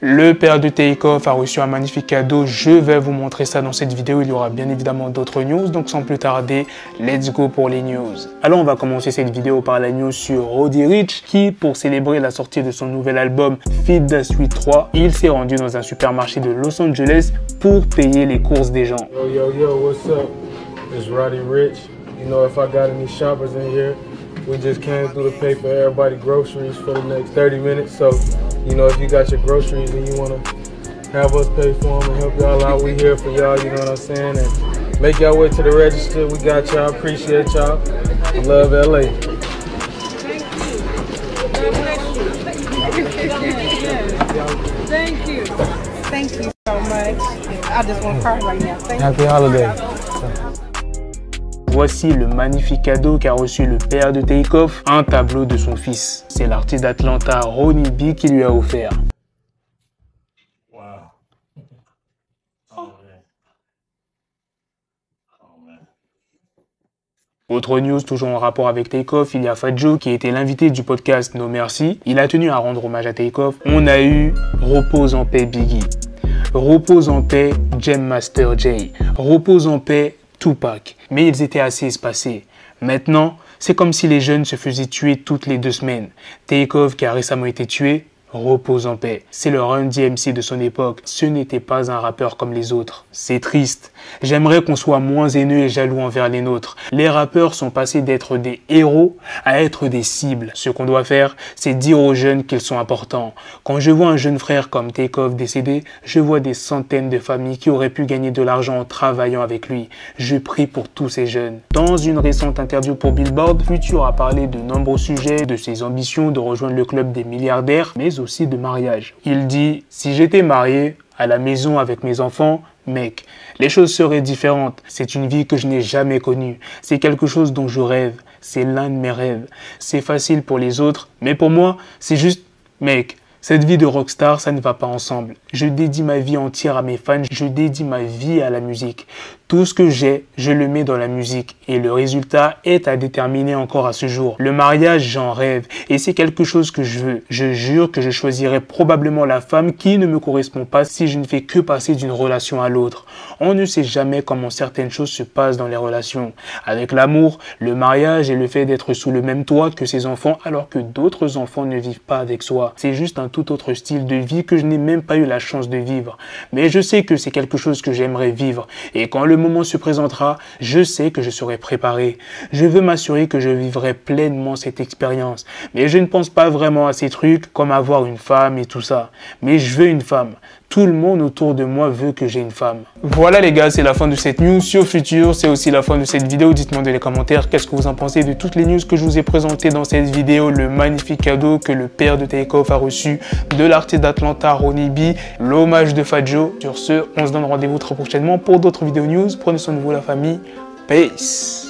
Le père de Takeoff a reçu un magnifique cadeau, je vais vous montrer ça dans cette vidéo, il y aura bien évidemment d'autres news, donc sans plus tarder, let's go pour les news. Alors on va commencer cette vidéo par la news sur Roddy Ricch qui, pour célébrer la sortie de son nouvel album Feed the Street 3, il s'est rendu dans un supermarché de Los Angeles pour payer les courses des gens. Yo, what's up? It's Roddy Ricch. You know, if I got any shoppers in here, we just came through to pay for everybody groceries for the next 30 minutes, so you know, if you got your groceries and you want to have us pay for them and help y'all out, we here for y'all, you know what I'm saying? And make y'all way to the register. We got y'all. Appreciate y'all. Love LA. Thank you. Thank you so much. I just want to cry right now. Thank you. Happy holiday. Voici le magnifique cadeau qu'a reçu le père de Takeoff, un tableau de son fils. C'est l'artiste d'Atlanta, Ronnie B, qui lui a offert. Wow. Oh, man. Oh, man. Autre news, toujours en rapport avec Takeoff, il y a Fat Joe qui était l'invité du podcast No Mercy. Il a tenu à rendre hommage à Takeoff. On a eu Repose en paix Biggie, Repose en paix Jam Master Jay, Repose en paix Tupac. Mais ils étaient assez espacés. Maintenant, c'est comme si les jeunes se faisaient tuer toutes les 2 semaines. Takeoff, qui a récemment été tué, repose en paix. C'est le Run DMC de son époque. Ce n'était pas un rappeur comme les autres. C'est triste. J'aimerais qu'on soit moins haineux et jaloux envers les nôtres. Les rappeurs sont passés d'être des héros à être des cibles. Ce qu'on doit faire, c'est dire aux jeunes qu'ils sont importants. Quand je vois un jeune frère comme Takeoff décédé, je vois des centaines de familles qui auraient pu gagner de l'argent en travaillant avec lui. Je prie pour tous ces jeunes. Dans une récente interview pour Billboard, Future a parlé de nombreux sujets, de ses ambitions de rejoindre le club des milliardaires, mais aussi de mariage. Il dit « Si j'étais marié, à la maison avec mes enfants, mec, les choses seraient différentes. C'est une vie que je n'ai jamais connue. C'est quelque chose dont je rêve. C'est l'un de mes rêves. C'est facile pour les autres, mais pour moi, c'est juste, mec, cette vie de rockstar, ça ne va pas ensemble. Je dédie ma vie entière à mes fans, je dédie ma vie à la musique. Tout ce que j'ai, je le mets dans la musique et le résultat est à déterminer encore à ce jour. Le mariage, j'en rêve et c'est quelque chose que je veux. Je jure que je choisirai probablement la femme qui ne me correspond pas si je ne fais que passer d'une relation à l'autre. On ne sait jamais comment certaines choses se passent dans les relations. Avec l'amour, le mariage et le fait d'être sous le même toit que ses enfants alors que d'autres enfants ne vivent pas avec soi. C'est juste un tout autre style de vie que je n'ai même pas eu la chance de vivre. Mais je sais que c'est quelque chose que j'aimerais vivre et quand le moment se présentera, je sais que je serai préparé. Je veux m'assurer que je vivrai pleinement cette expérience. Mais je ne pense pas vraiment à ces trucs comme avoir une femme et tout ça. Mais je veux une femme. Tout le monde autour de moi veut que j'ai une femme. Voilà les gars, c'est la fin de cette news sur Future. C'est aussi la fin de cette vidéo. Dites-moi dans les commentaires qu'est-ce que vous en pensez de toutes les news que je vous ai présentées dans cette vidéo. Le magnifique cadeau que le père de Takeoff a reçu de l'artiste d'Atlanta, Ronnie B. L'hommage de Fat Joe. Sur ce, on se donne rendez-vous très prochainement pour d'autres vidéos news. Prenez soin de vous la famille. Peace.